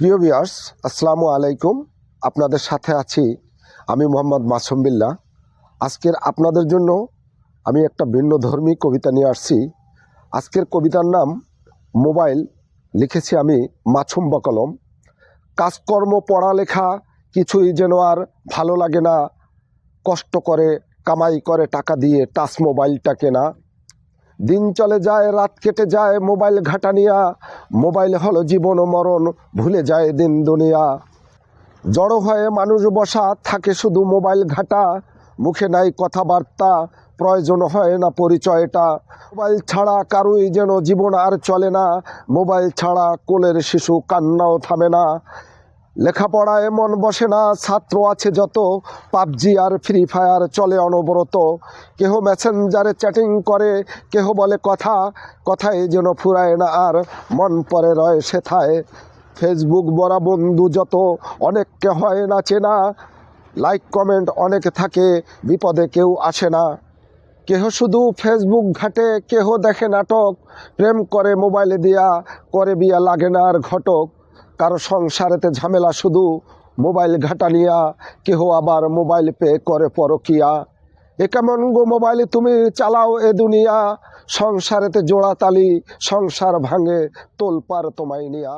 প্রিয় ভিউয়ার্স, আসসালামু আলাইকুম। আপনাদের সাথে আছি আমি মোহাম্মদ মাসুম বিল্লাহ। আজকের আপনাদের জন্য আমি একটা ভিন্নধর্মী কবিতা নিয়ে আসছি। আজকের কবিতার নাম মোবাইল। লিখেছি আমি মাসুম বকলম। কাজকর্ম পড়ালেখা কিছুই যেন আর ভালো লাগে না, কষ্ট করে কামাই করে টাকা দিয়ে টাচ মোবাইলটা কেনা। দিন চলে যায়, রাত কেটে যায় মোবাইল ঘাটানিয়া। মোবাইল হলো জীবন ও মরণ, ভুলে যায় দিন দুনিয়া। জড়ো হয়ে মানুষ বসা থাকে শুধু মোবাইল ঘাটা। মুখে নাই কথাবার্তা, প্রয়োজন হয় না পরিচয়টা। মোবাইল ছাড়া কারোই যেন জীবন আর চলে না। মোবাইল ছাড়া কোলের শিশু কান্নাও থামে না। লেখাপড়ায় মন বসে না, ছাত্র আছে যত। পাবজি আর ফ্রি ফায়ার চলে অনবরত। কেহ মেসেঞ্জারে চ্যাটিং করে, কেহ বলে কথায় যেন ফুরায় না আর, মন পরে রয় সেথায়। ফেসবুক বড়া বন্ধু যত, অনেককে হয় না চেনা। লাইক কমেন্ট অনেক থাকে, বিপদে কেউ আসে না। কেহ শুধু ফেসবুক ঘাটে, কেহ দেখে নাটক। প্রেম করে মোবাইলে দিয়া, করে বিয়া লাগে না আর ঘটক। কারো সংসারেতে ঝামেলা শুধু মোবাইল ঘাটানিয়া, কেহ আবার মোবাইল পে করে পরকিয়া। এ কেমন গো মোবাইল তুমি চালাও এ দুনিয়া, সংসারেতে জোড়া তালি সংসার ভাঙে তোলপার তোমায় নিয়া।